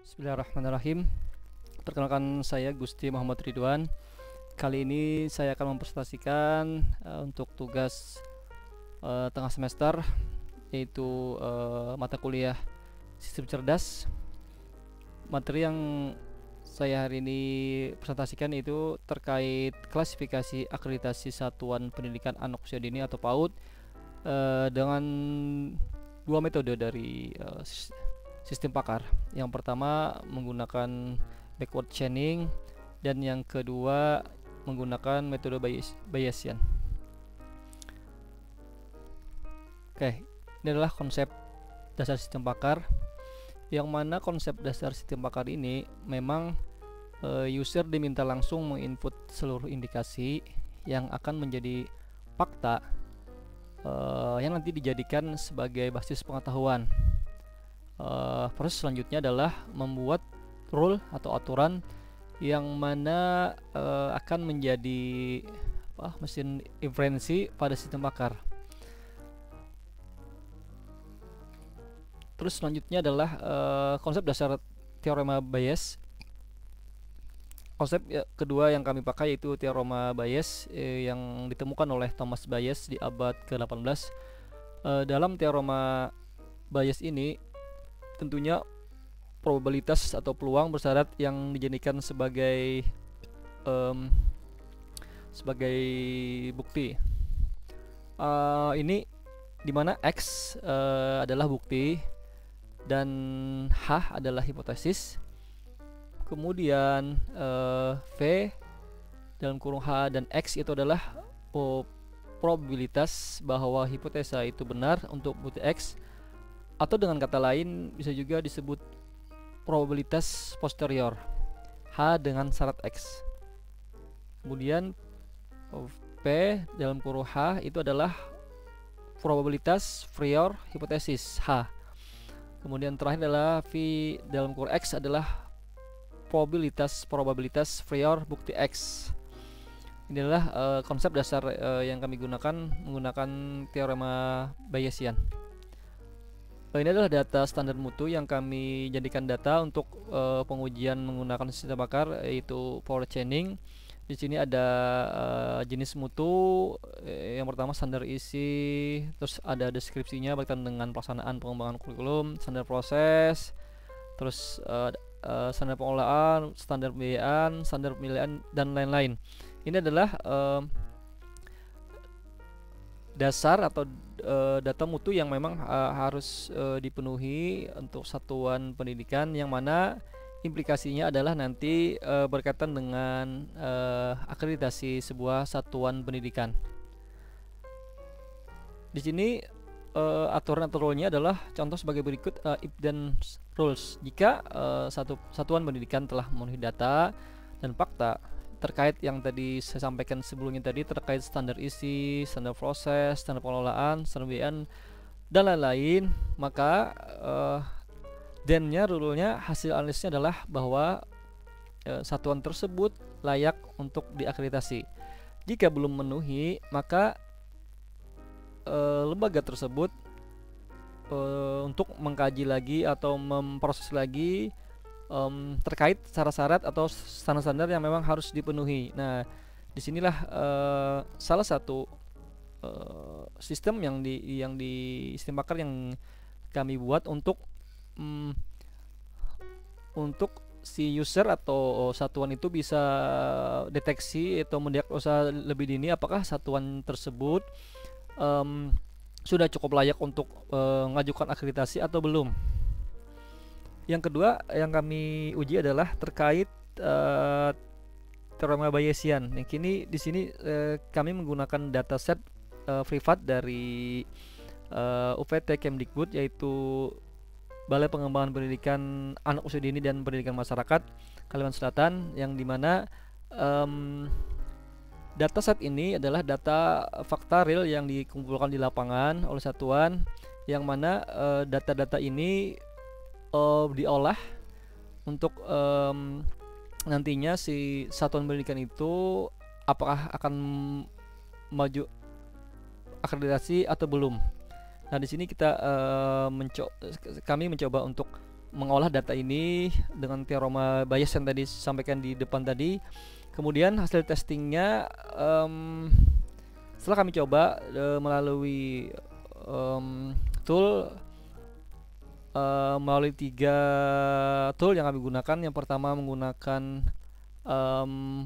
Bismillahirrahmanirrahim. Perkenalkan, saya Gusti Muhammad Ridwan. Kali ini saya akan mempresentasikan untuk tugas tengah semester, yaitu mata kuliah Sistem Cerdas. Materi yang saya hari ini presentasikan itu terkait klasifikasi akreditasi satuan pendidikan anak usia dini atau PAUD dengan dua metode dari sistem Pakar. Yang pertama menggunakan backward chaining dan yang kedua menggunakan metode Bayesian. Oke, ini adalah konsep dasar sistem Pakar, yang mana konsep dasar sistem Pakar ini memang user diminta langsung menginput seluruh indikasi yang akan menjadi fakta yang nanti dijadikan sebagai basis pengetahuan. Proses selanjutnya adalah membuat rule atau aturan yang mana akan menjadi mesin inferensi pada sistem Pakar. Terus selanjutnya adalah konsep dasar teorema Bayes. Konsep kedua yang kami pakai yaitu teorema Bayes yang ditemukan oleh Thomas Bayes di abad ke-18. Dalam teorema Bayes ini tentunya probabilitas atau peluang bersyarat yang dijadikan sebagai bukti. Ini dimana X adalah bukti dan H adalah hipotesis. Kemudian V dalam kurung H dan X itu adalah probabilitas bahwa hipotesa itu benar untuk bukti X, atau dengan kata lain bisa juga disebut probabilitas posterior H dengan syarat X. Kemudian P dalam kurung H itu adalah probabilitas prior hipotesis H. Kemudian terakhir adalah V dalam kurung X adalah probabilitas prior bukti X. Ini adalah konsep dasar yang kami gunakan menggunakan teorema Bayesian. Ini adalah data standar mutu yang kami jadikan data untuk pengujian menggunakan sistem Pakar, yaitu power chaining. Di sini ada jenis mutu. Yang pertama standar isi, terus ada deskripsinya berkaitan dengan pelaksanaan pengembangan kurikulum, standar proses, terus standar pengolahan, standar pembiayaan, standar pemilihan, dan lain-lain. Ini adalah dasar atau data mutu yang memang harus dipenuhi untuk satuan pendidikan, yang mana implikasinya adalah nanti berkaitan dengan akreditasi sebuah satuan pendidikan. Di sini aturan atau rule-nya adalah contoh sebagai berikut, if then rules. Jika satuan pendidikan telah memenuhi data dan fakta terkait yang tadi saya sampaikan sebelumnya tadi, terkait standar isi, standar proses, standar pengelolaan, standar pembiayaan, dan lain-lain, maka then-nya, rule-nya, hasil analisisnya adalah bahwa satuan tersebut layak untuk diakreditasi. Jika belum memenuhi, maka lembaga tersebut untuk mengkaji lagi atau memproses lagi terkait syarat-syarat atau standar-standar yang memang harus dipenuhi. Nah, disinilah salah satu sistem yang di sistem Pakar yang kami buat untuk si user atau satuan itu bisa deteksi atau mendiagnosa lebih dini apakah satuan tersebut sudah cukup layak untuk mengajukan akreditasi atau belum. Yang kedua yang kami uji adalah terkait teorema Bayesian. Yang kini di sini kami menggunakan dataset privat dari UPT Kemdikbud, yaitu Balai Pengembangan Pendidikan Anak Usia Dini dan Pendidikan Masyarakat Kalimantan Selatan, yang dimana dataset ini adalah data fakta real yang dikumpulkan di lapangan oleh satuan, yang mana data-data ini diolah untuk nantinya si satuan pendidikan itu apakah akan maju akreditasi atau belum. Nah, di sini kami mencoba untuk mengolah data ini dengan teorema Bayes yang tadi sampaikan di depan tadi. Kemudian hasil testingnya setelah kami coba melalui tool melalui 3 tool yang kami gunakan. Yang pertama menggunakan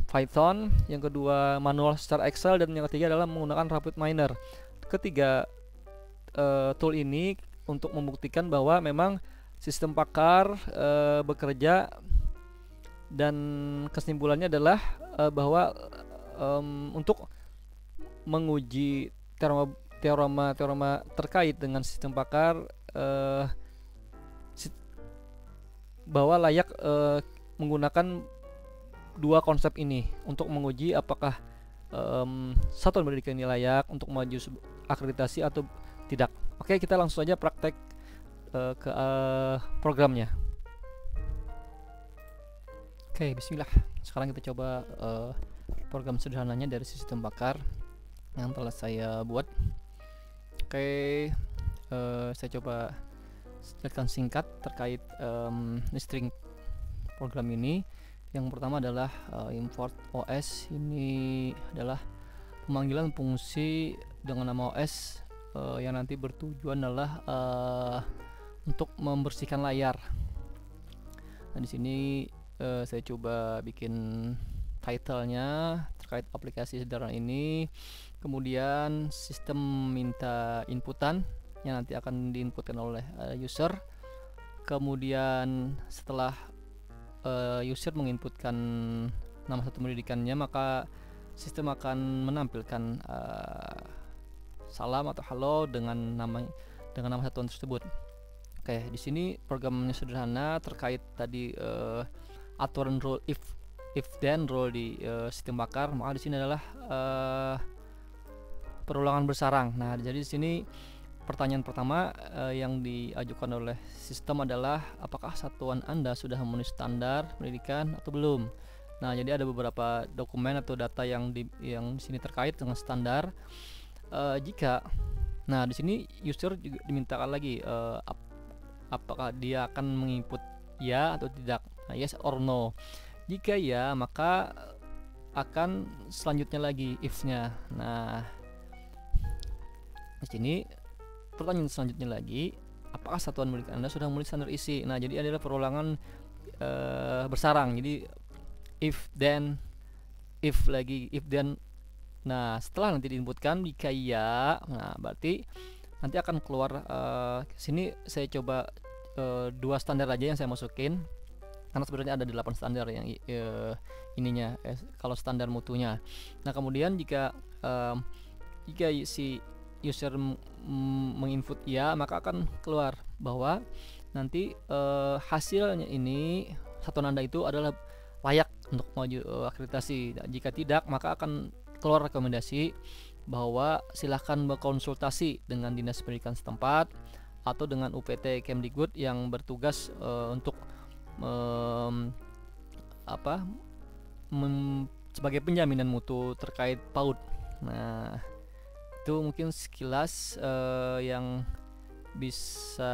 Python, yang kedua manual secara Excel, dan yang ketiga adalah menggunakan RapidMiner. Ketiga tool ini untuk membuktikan bahwa memang sistem Pakar bekerja, dan kesimpulannya adalah bahwa untuk menguji teorema terkait dengan sistem Pakar bahwa layak menggunakan dua konsep ini untuk menguji apakah satuan pendidikan ini layak untuk maju akreditasi atau tidak. Oke, kita langsung saja praktek ke programnya. Oke, bismillah. Sekarang kita coba program sederhananya dari sistem Pakar yang telah saya buat. Oke, saya coba jelaskan singkat terkait listing program ini. Yang pertama adalah import OS. Ini adalah pemanggilan fungsi dengan nama OS yang nanti bertujuan adalah untuk membersihkan layar. Nah, di sini saya coba bikin title-nya terkait aplikasi sederhana ini. Kemudian sistem minta inputan yang nanti akan diinputkan oleh user. Kemudian setelah user menginputkan nama satuan pendidikannya, maka sistem akan menampilkan salam atau halo dengan nama satuan tersebut. Oke, di sini programnya sederhana terkait tadi aturan rule if then rule di sistem Pakar. Maka di sini adalah perulangan bersarang. Nah, jadi di sini pertanyaan pertama yang diajukan oleh sistem adalah apakah satuan Anda sudah memenuhi standar pendidikan atau belum. Nah, jadi ada beberapa dokumen atau data yang di sini terkait dengan standar. Nah, di sini user juga dimintakan lagi apakah dia akan menginput ya atau tidak. Nah, yes or no. Jika ya, maka akan selanjutnya lagi if-nya. Nah, di sini pertanyaan selanjutnya lagi, apakah satuan pendidikan Anda sudah memenuhi standar isi. Nah, jadi adalah perulangan bersarang. Jadi if then, if lagi, if then. Nah, setelah nanti diinputkan jika ya, nah berarti nanti akan keluar sini saya coba 2 standar aja yang saya masukin, karena sebenarnya ada 8 standar yang ininya kalau standar mutunya. Nah, kemudian jika si user menginput ya, maka akan keluar bahwa nanti hasilnya ini satuan Anda itu adalah layak untuk maju akreditasi. Jika tidak, maka akan keluar rekomendasi bahwa silahkan berkonsultasi dengan Dinas Pendidikan setempat atau dengan UPT Kemdikbud yang bertugas untuk sebagai penjaminan mutu terkait PAUD. Nah, itu mungkin sekilas yang bisa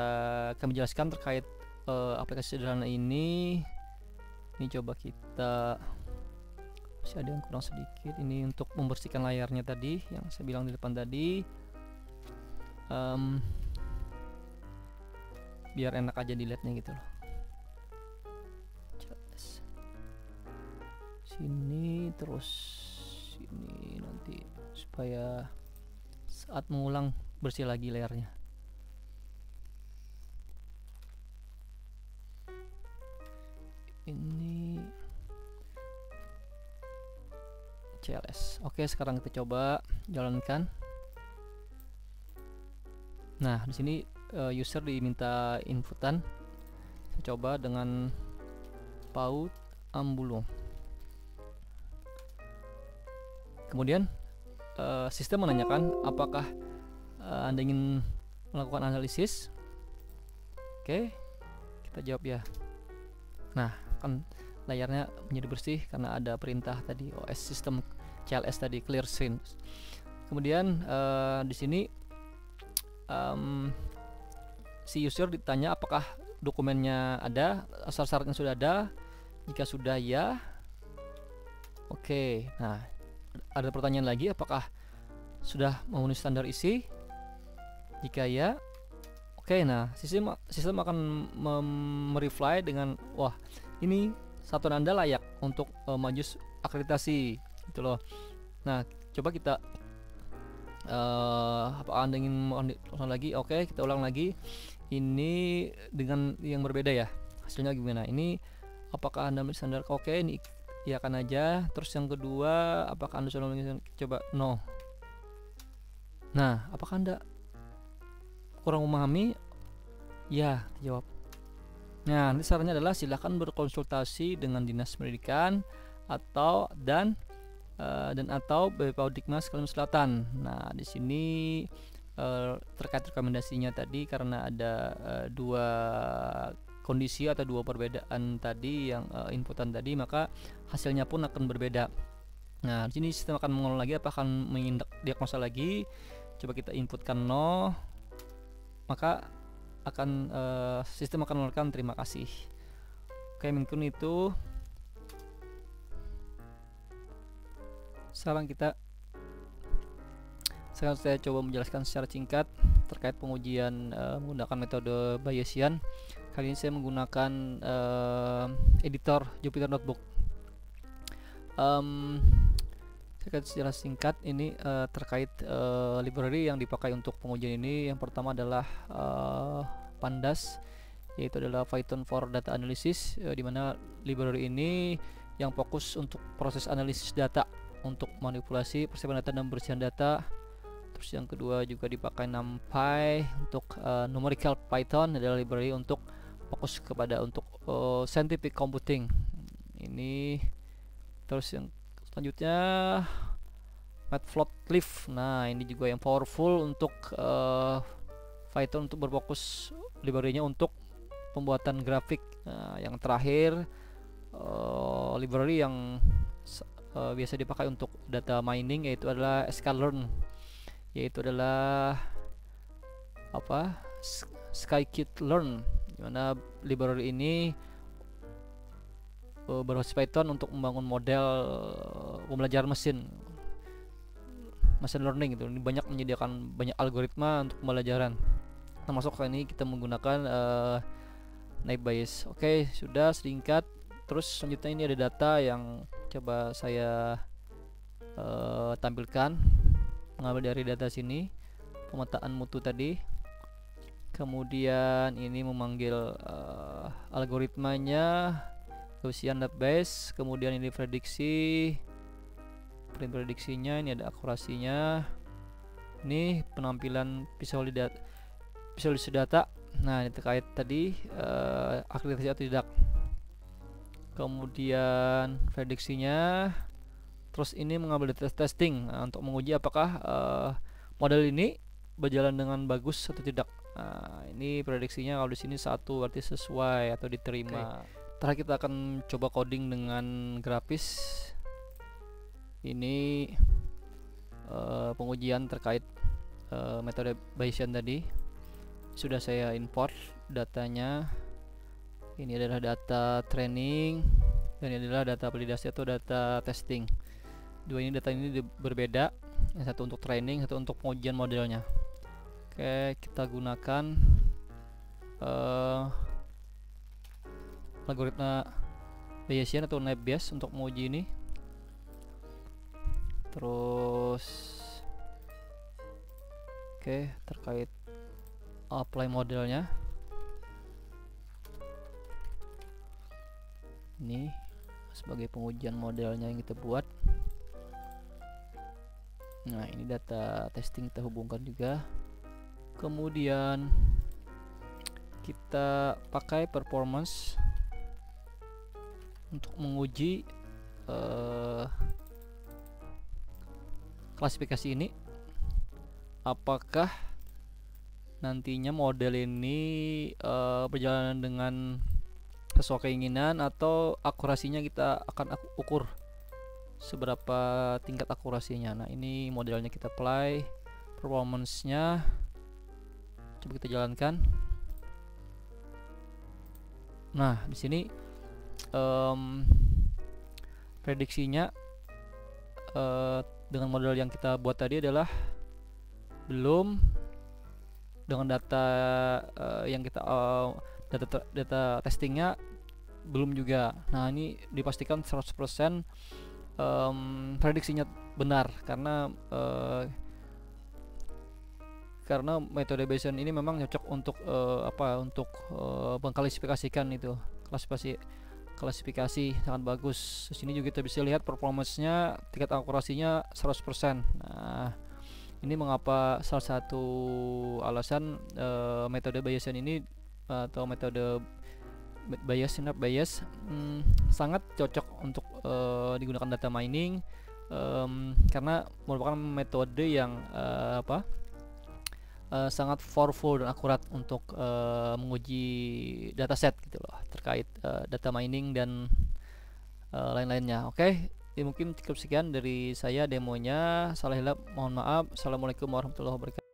kami jelaskan terkait aplikasi sederhana ini. Ini coba kita, masih ada yang kurang sedikit. Ini untuk membersihkan layarnya tadi yang saya bilang di depan tadi, biar enak aja dilihatnya gitu loh. Sini terus sini nanti supaya saat mengulang bersih lagi layarnya. Ini CLS. Oke, sekarang kita coba jalankan. Nah, di sini user diminta inputan. Saya coba dengan PAUD Ambulu. Kemudian sistem menanyakan apakah Anda ingin melakukan analisis. Oke, kita jawab ya. Nah, kan layarnya menjadi bersih karena ada perintah tadi OS sistem CLS tadi, clear screen. Kemudian di sini si user ditanya apakah dokumennya ada, syarat-syaratnya sudah ada. Jika sudah ya, oke. Nah, ada pertanyaan lagi, apakah sudah memenuhi standar isi? Jika ya, oke. Nah, sistem akan mereply dengan, wah, ini satuan Anda layak untuk maju akreditasi, gitu loh. Nah, coba kita apa Anda ingin ulang lagi? Oke, kita ulang lagi. Ini dengan yang berbeda ya. Hasilnya gimana? Ini apakah Anda memenuhi standar? Oke, ini iya kan aja. Terus yang kedua, apakah Anda sudah memenuhi? Coba no. Nah, apakah Anda kurang memahami? Ya, jawab. Nah, nanti sarannya adalah silakan berkonsultasi dengan Dinas Pendidikan atau atau BPAUDIKMAS Kalimantan Selatan. Nah, di sini terkait rekomendasinya tadi, karena ada dua kondisi atau dua perbedaan tadi yang inputan tadi, maka hasilnya pun akan berbeda. Nah, di sini sistem akan mengulang lagi, apa akan mendiagnosa lagi. Coba kita inputkan no, maka akan sistem akan mengeluarkan terima kasih. Oke, mungkin itu sekarang saya coba menjelaskan secara singkat terkait pengujian menggunakan metode Bayesian. Kali ini saya menggunakan editor Jupyter Notebook. Saya akan secara singkat ini terkait library yang dipakai untuk pengujian ini. Yang pertama adalah Pandas, yaitu adalah Python for Data Analysis, di mana library ini yang fokus untuk proses analisis data, untuk manipulasi persiapan data dan bersihan data. Terus yang kedua juga dipakai NumPy untuk numerical Python, adalah library untuk fokus kepada untuk scientific computing ini. Terus yang selanjutnya Matplotlib. Nah, ini juga yang powerful untuk Python, untuk berfokus library-nya untuk pembuatan grafik. Nah, yang terakhir library yang biasa dipakai untuk data mining, yaitu adalah sklearn, yaitu adalah scikit-learn, dimana library ini berbasis Python untuk membangun model pembelajaran machine learning gitu. Ini banyak menyediakan banyak algoritma untuk pembelajaran. Termasuk kali ini kita menggunakan naive Bayes. Oke, sudah singkat. Terus selanjutnya ini ada data yang coba saya tampilkan, mengambil dari data sini, pemetaan mutu tadi. Kemudian ini memanggil algoritmanya Gaussian database. Kemudian ini prediksinya, ini ada akurasinya. Ini penampilan visualisasi data. Nah, ini terkait tadi akreditasi atau tidak. Kemudian prediksinya. Terus ini mengambil data testing, untuk menguji apakah model ini berjalan dengan bagus atau tidak. Nah, ini prediksinya kalau di sini 1 berarti sesuai atau diterima. Terakhir kita akan coba coding dengan grafis. Ini pengujian terkait metode Bayesian tadi. Sudah saya import datanya. Ini adalah data training dan ini adalah data validasi atau data testing. Dua ini data ini berbeda, yang satu untuk training, satu untuk pengujian modelnya. Oke, kita gunakan algoritma Bayesian atau naive Bayes untuk menguji ini. Terus oke, terkait apply modelnya, ini sebagai pengujian modelnya yang kita buat. Nah, ini data testing kita hubungkan juga. Kemudian kita pakai performance untuk menguji klasifikasi ini, apakah nantinya model ini berjalan dengan sesuai keinginan atau akurasinya kita akan ukur seberapa tingkat akurasinya. Nah, ini modelnya kita apply, performance-nya coba kita jalankan. Nah, di sini prediksinya dengan model yang kita buat tadi adalah belum, dengan data yang kita data testingnya belum juga. Nah, ini dipastikan 100% prediksinya benar karena metode Bayesian ini memang cocok untuk mengklasifikasikan itu, klasifikasi sangat bagus. Di sini juga kita bisa lihat performance-nya, tingkat akurasinya 100%. Nah, ini mengapa salah satu alasan metode Bayesian ini atau metode Bayesian sangat cocok untuk digunakan data mining, karena merupakan metode yang sangat powerful dan akurat untuk menguji dataset gitu loh, terkait data mining dan lain-lainnya. Oke, mungkin cukup sekian dari saya demonya. Salah hilap mohon maaf. Assalamualaikum warahmatullahi wabarakatuh.